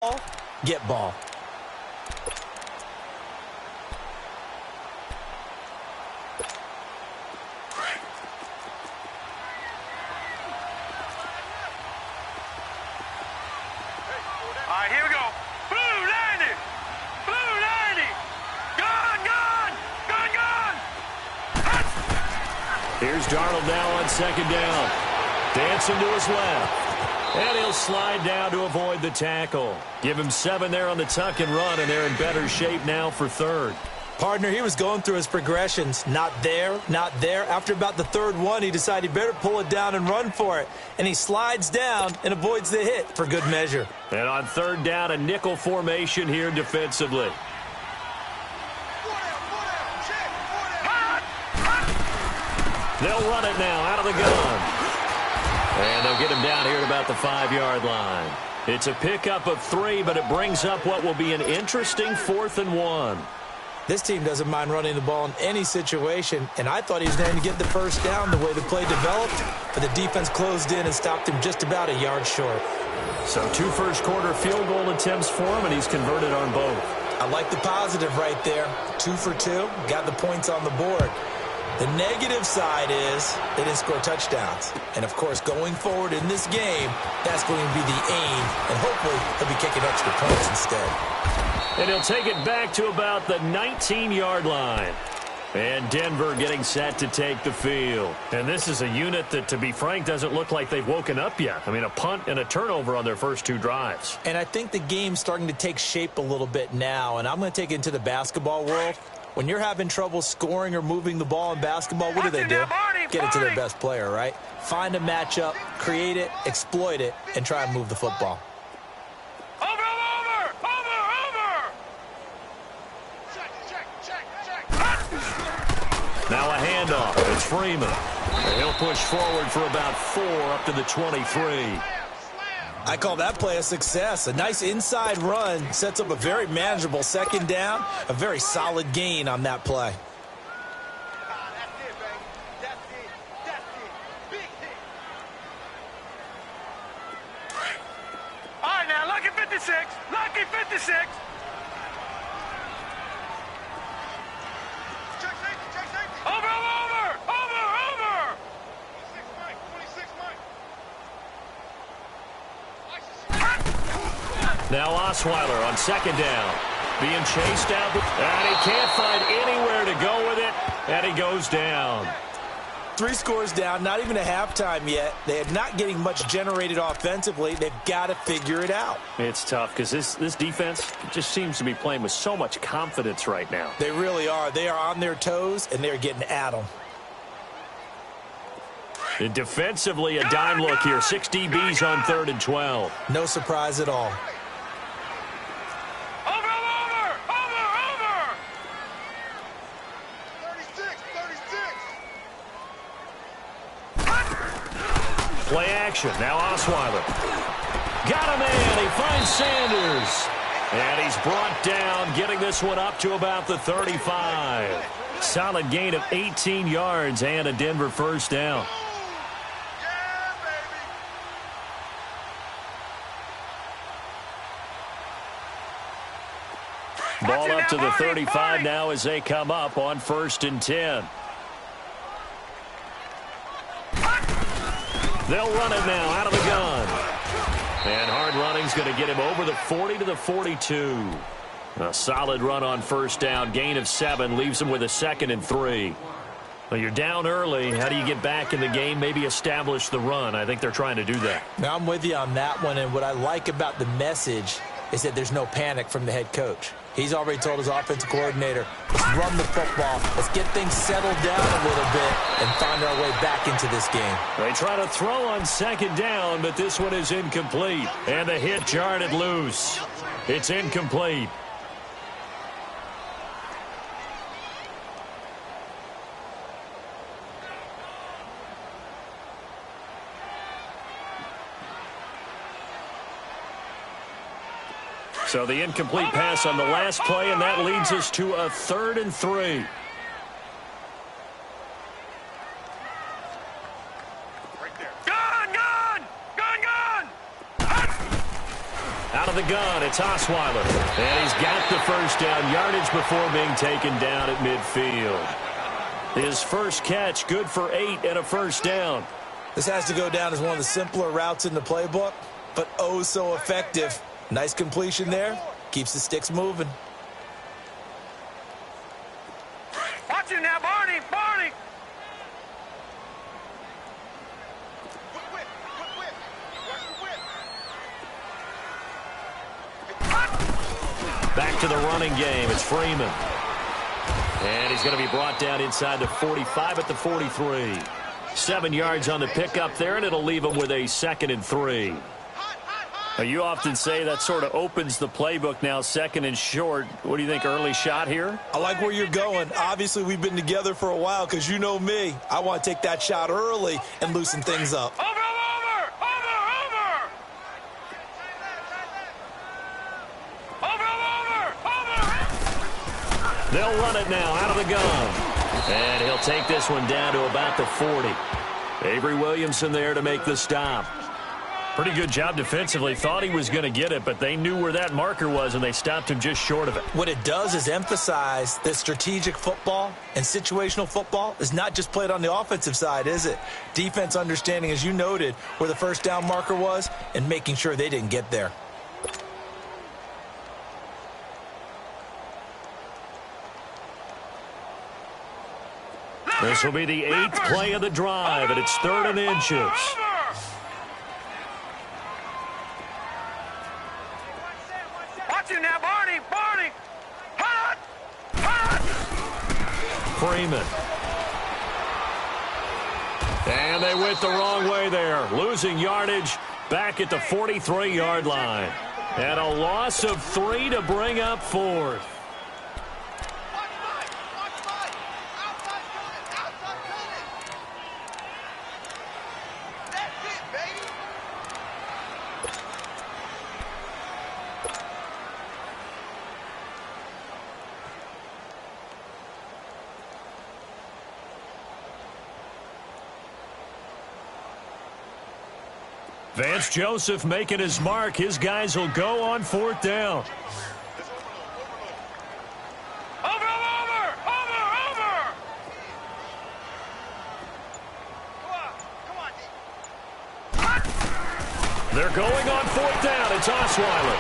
Get ball. All right, here we go. Blue 90. Blue 90. Gone, gone. Gone, gone. Here's Darnold now on second down. Dancing to his left. And he'll slide down to avoid the tackle. Give him 7 there on the tuck and run, and they're in better shape now for third. Partner, he was going through his progressions. Not there, not there. After about the third one, he decided he better pull it down and run for it. And he slides down and avoids the hit for good measure. And on third down, a nickel formation here defensively. They'll run it now out of the gun. And they'll get him down here at about the 5-yard line. It's a pickup of 3, but it brings up what will be an interesting 4th and 1. This team doesn't mind running the ball in any situation, and I thought he was going to get the first down the way the play developed, but the defense closed in and stopped him just about a yard short. So 2 first-quarter field goal attempts for him, and he's converted on both. I like the positive right there. 2 for 2, got the points on the board. The negative side is they didn't score touchdowns. And, of course, going forward in this game, that's going to be the aim. And hopefully he'll be kicking extra points instead. And he'll take it back to about the 19-yard line. And Denver getting set to take the field. And this is a unit that, to be frank, doesn't look like they've woken up yet. I mean, a punt and a turnover on their first 2 drives. And I think the game's starting to take shape a little bit now. And I'm going to take it into the basketball world. When you're having trouble scoring or moving the ball in basketball, what do they do? Get it to their best player, right? Find a matchup, create it, exploit it, and try and move the football. Over. Now a handoff. It's Freeman. And he'll push forward for about 4 up to the 23. I call that play a success. A nice inside run sets up a very manageable second down, a very solid gain on that play. All right, now, lucky 56. Lucky 56. Over. Now Osweiler on second down. Being chased out. And he can't find anywhere to go with it. And he goes down. 3 scores down, not even a halftime yet. They are not getting much generated offensively. They've got to figure it out. It's tough because this defense just seems to be playing with so much confidence right now. They really are. They are on their toes, and they're getting at them. And defensively, a dime look here. 6 DBs on 3rd and 12. No surprise at all. Play action. Now Osweiler. Got him in. He finds Sanders. And he's brought down, getting this one up to about the 35. Solid gain of 18 yards and a Denver first down. Ball up to the 35 now as they come up on 1st and 10. They'll run it now out of the gun. And hard running's going to get him over the 40 to the 42. A solid run on first down. Gain of 7 leaves him with a 2nd and 3. Well, you're down early. How do you get back in the game? Maybe establish the run. I think they're trying to do that. Now, I'm with you on that one. And what I like about the message is that there's no panic from the head coach. He's already told his offensive coordinator, let's run the football. Let's get things settled down a little bit and find our way back into this game. They try to throw on second down, but this one is incomplete. And the hit jarred it loose. It's incomplete. So the incomplete pass on the last play, and that leads us to a 3rd and 3. gun. It's Osweiler. And he's got the first down yardage before being taken down at midfield. His first catch, good for 8 and a first down. This has to go down as one of the simpler routes in the playbook, but oh so effective. Nice completion there. Keeps the sticks moving. Watch him now, Barney! Barney! Back to the running game. It's Freeman. And he's going to be brought down inside the 45 at the 43. 7 yards on the pickup there, and it'll leave him with a 2nd and 3. Now, you often say that sort of opens the playbook now, 2nd and short. What do you think, early shot here? I like where you're going. Obviously, we've been together for a while because you know me. I want to take that shot early and loosen things up. Over! They'll run it now out of the gun. And he'll take this one down to about the 40. Avery Williamson there to make the stop. Pretty good job defensively. Thought he was going to get it, but they knew where that marker was, and they stopped him just short of it. What it does is emphasize that strategic football and situational football is not just played on the offensive side, is it? Defense understanding, as you noted, where the first down marker was and making sure they didn't get there. This will be the 8th play of the drive, and it's 3rd and inches. Watch him now, Barney! Barney! Hot! Hot! Freeman. And they went the wrong way there. Losing yardage back at the 43-yard line. And a loss of 3 to bring up 4th. Vance Joseph making his mark. His guys will go on 4th down. Over! Come on. They're going on 4th down. It's Osweiler.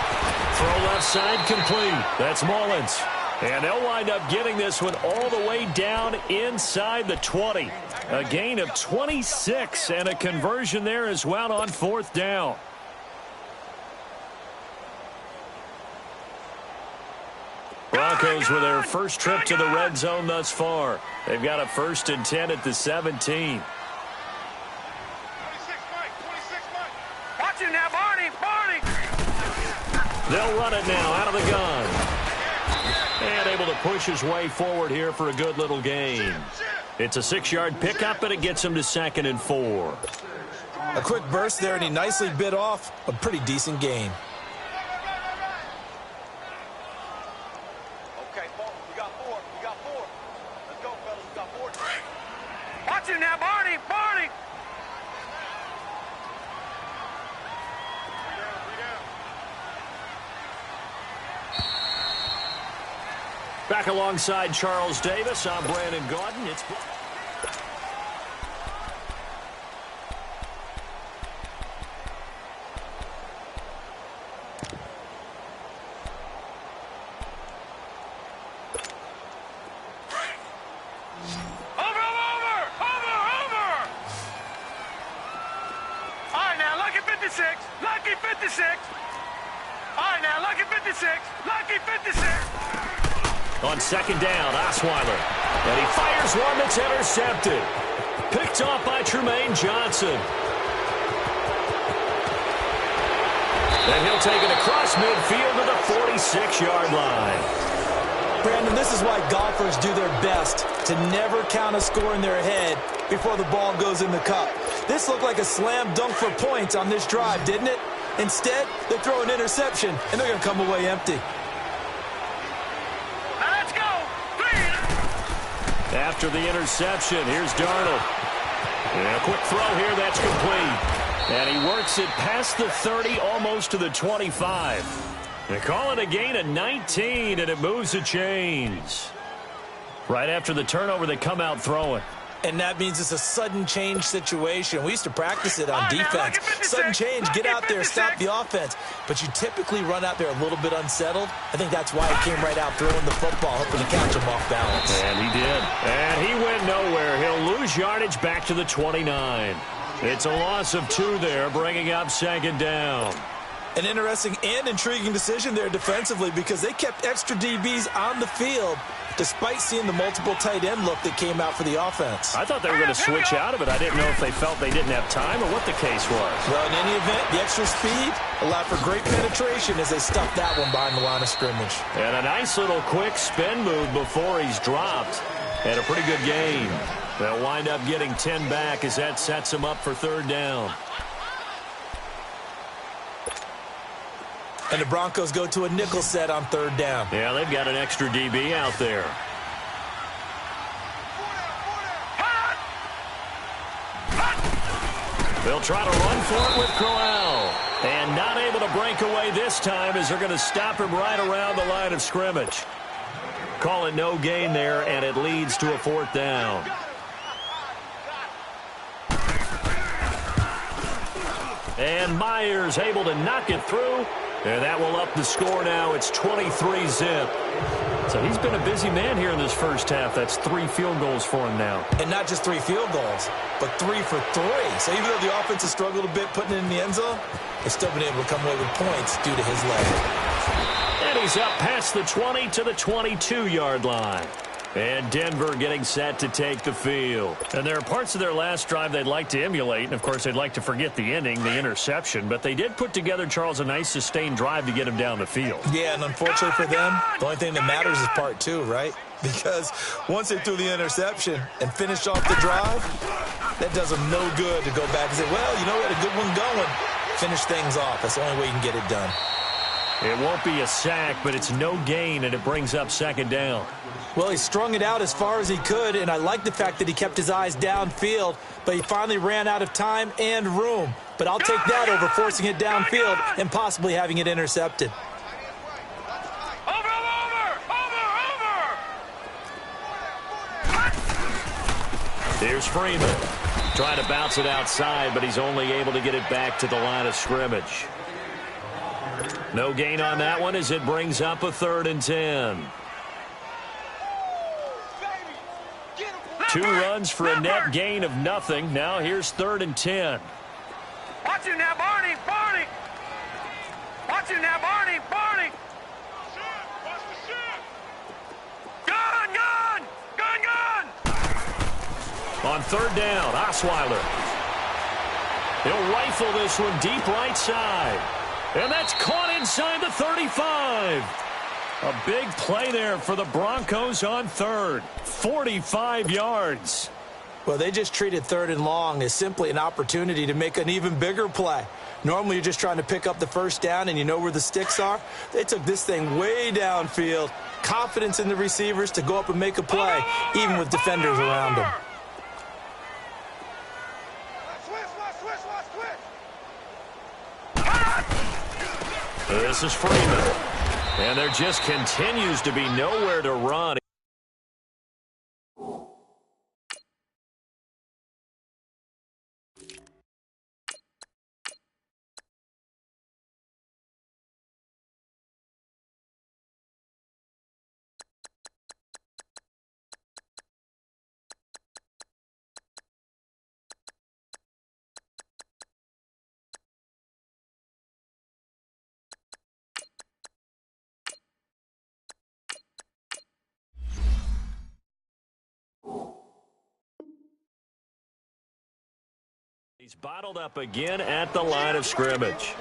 Throw left side complete. That's Mullins. And they'll wind up getting this one all the way down inside the 20. A gain of 26 and a conversion there as well on 4th down. Broncos with their first trip to the red zone thus far. They've got a 1st and 10 at the 17. Watch him now, Barney! Barney! They'll run it now out of the gun. And able to push his way forward here for a good little gain. It's a 6-yard pickup, and it gets him to 2nd and 4. A quick burst there, and he nicely bit off a pretty decent gain. Okay, we got 4. Let's go, fellas. We got 4. Watch him now, Barney! Barney! Back alongside Charles Davis, I'm Brandon Gordon. It's Over! All right, now, lucky 56. Lucky 56. All right, now, lucky 56. Lucky 56. on 2nd down, Osweiler. And he fires one that's intercepted. Picked off by Tremaine Johnson. And he'll take it across midfield to the 46-yard line. Brandon, this is why golfers do their best to never count a score in their head before the ball goes in the cup. This looked like a slam dunk for points on this drive, didn't it? Instead, they throw an interception, and they're going to come away empty. After the interception, here's Darnold. And a quick throw here, that's complete. And he works it past the 30, almost to the 25. They call it a gain of 19, and it moves the chains. Right after the turnover, they come out throwing. And that means it's a sudden change situation. We used to practice it on defense. Sudden change, get out there, stop the offense. But you typically run out there a little bit unsettled. I think that's why he came right out throwing the football, hoping to catch him off balance. And he did. And he went nowhere. He'll lose yardage back to the 29. It's a loss of 2 there, bringing up 2nd down. An interesting and intriguing decision there defensively because they kept extra DBs on the field despite seeing the multiple tight end look that came out for the offense. I thought they were going to switch out of it. I didn't know if they felt they didn't have time or what the case was. Well, in any event, the extra speed allowed for great penetration as they stuffed that one behind the line of scrimmage. And a nice little quick spin move before he's dropped. And a pretty good game. They'll wind up getting 10 back as that sets them up for 3rd down. And the Broncos go to a nickel set on 3rd down. Yeah, they've got an extra DB out there. They'll try to run for it with Crowell. And not able to break away this time as they're going to stop him right around the line of scrimmage. Call it no gain there, and it leads to a 4th down. And Myers able to knock it through. And that will up the score now. It's 23-zip. So he's been a busy man here in this first half. That's 3 field goals for him now. And not just 3 field goals, but 3 for 3. So even though the offense has struggled a bit putting it in the end zone, they've still been able to come away with points due to his leg. And he's up past the 20 to the 22-yard line. And Denver getting set to take the field. And there are parts of their last drive they'd like to emulate. And, of course, they'd like to forget the ending, the interception. But they did put together, Charles, a nice sustained drive to get him down the field. Yeah, and unfortunately for them, the only thing that matters is part 2, right? Because once they threw the interception and finished off the drive, that does them no good to go back and say, well, you know, we had a good one going. Finish things off. That's the only way you can get it done. It won't be a sack, but it's no gain, and it brings up 2nd down. Well, he strung it out as far as he could, and I like the fact that he kept his eyes downfield, but he finally ran out of time and room. But I'll take that over forcing it downfield and possibly having it intercepted. Here's Freeman. Trying to bounce it outside, but he's only able to get it back to the line of scrimmage. No gain on that one as it brings up a 3rd and 10. 2 runs for a net gain of nothing. Now here's 3rd and 10. Watch him now, Barney, Barney. Watch him now, Barney, Barney. Gun, gun, gun, gun. On 3rd down, Osweiler. He'll rifle this one deep right side. And that's caught inside the 35. A big play there for the Broncos on 3rd. 45 yards. Well, they just treated 3rd and long as simply an opportunity to make an even bigger play. Normally, you're just trying to pick up the 1st down and you know where the sticks are. They took this thing way downfield. Confidence in the receivers to go up and make a play, even with defenders around them. This is Freeman. And there just continues to be nowhere to run. He's bottled up again at the line of scrimmage.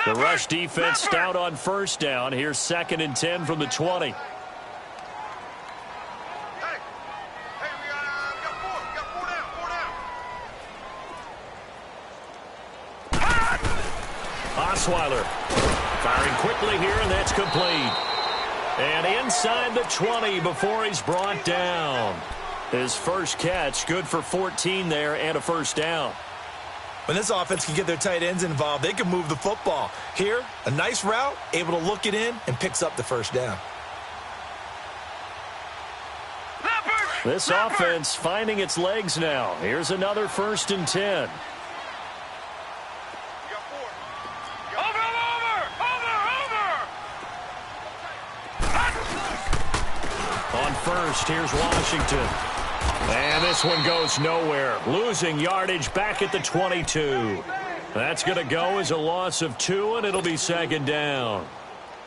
The rush defense stout on 1st down. Here's 2nd and 10 from the 20. Osweiler firing quickly here, and that's complete. And inside the 20 before he's brought down. His first catch, good for 14 there and a first down. When this offense can get their tight ends involved, they can move the football. Here, a nice route, able to look it in, and picks up the first down. This offense finding its legs now. Here's another 1st and 10. On first, here's Washington. And this one goes nowhere. Losing yardage back at the 22. That's going to go as a loss of 2, and it'll be 2nd down.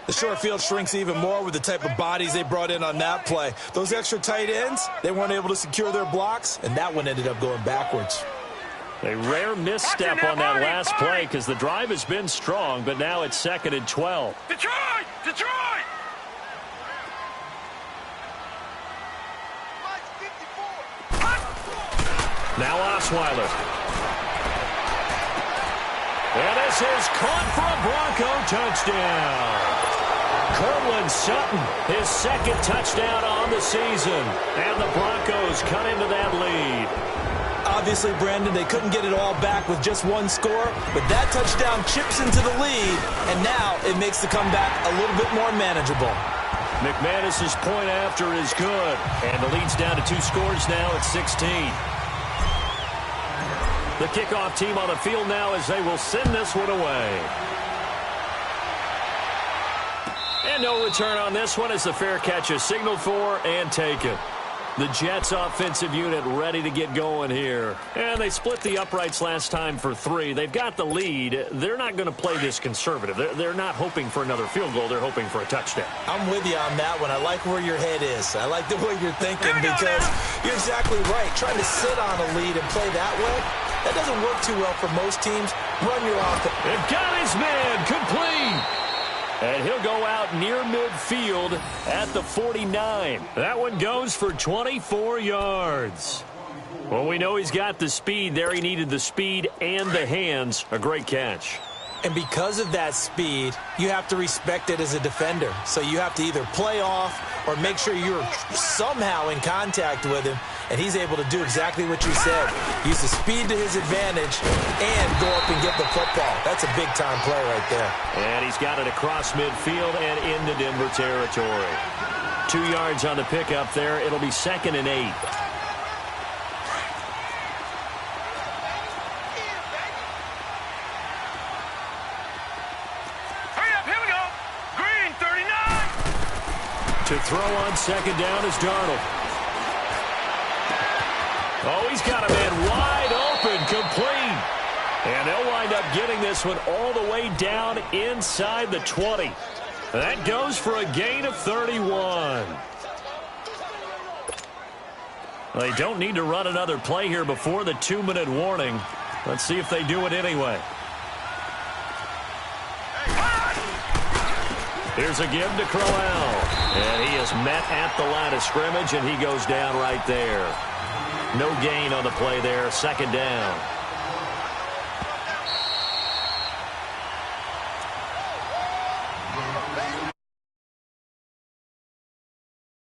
The short field shrinks even more with the type of bodies they brought in on that play. Those extra tight ends, they weren't able to secure their blocks, and that one ended up going backwards. A rare misstep on that last play because the drive has been strong, but now it's 2nd and 12. Detroit! Detroit! Now Osweiler. And this is caught for a Bronco touchdown. Cortland Sutton, his 2nd touchdown on the season. And the Broncos cut into that lead. Obviously, Brandon, they couldn't get it all back with just one score, but that touchdown chips into the lead, and now it makes the comeback a little bit more manageable. McManus's point after is good, and the lead's down to 2 scores now at 16. The kickoff team on the field now as they will send this one away. And no return on this one as the fair catch is signaled for and taken. The Jets offensive unit ready to get going here. And they split the uprights last time for 3. They've got the lead. They're not going to play this conservative. They're not hoping for another field goal. They're hoping for a touchdown. I'm with you on that one. I like where your head is. I like the way you're thinking because you're exactly right. Trying to sit on a lead and play that way, that doesn't work too well for most teams. Run your offense. And got his man complete. And he'll go out near midfield at the 49. That one goes for 24 yards. Well, we know he's got the speed there. He needed the speed and the hands. A great catch. And because of that speed, you have to respect it as a defender. So you have to either play off or make sure you're somehow in contact with him. And he's able to do exactly what you said. Use the speed to his advantage and go up and get the football. That's a big-time play right there. And he's got it across midfield and into Denver territory. 2 yards on the pickup there. It'll be 2nd and 8. To throw on 2nd down is Darnold. Oh, he's got a man wide open, complete. And they'll wind up getting this one all the way down inside the 20. That goes for a gain of 31. They don't need to run another play here before the 2-minute warning. Let's see if they do it anyway. Here's a give to Crowell. And he is met at the line of scrimmage, and he goes down right there. No gain on the play there, 2nd down.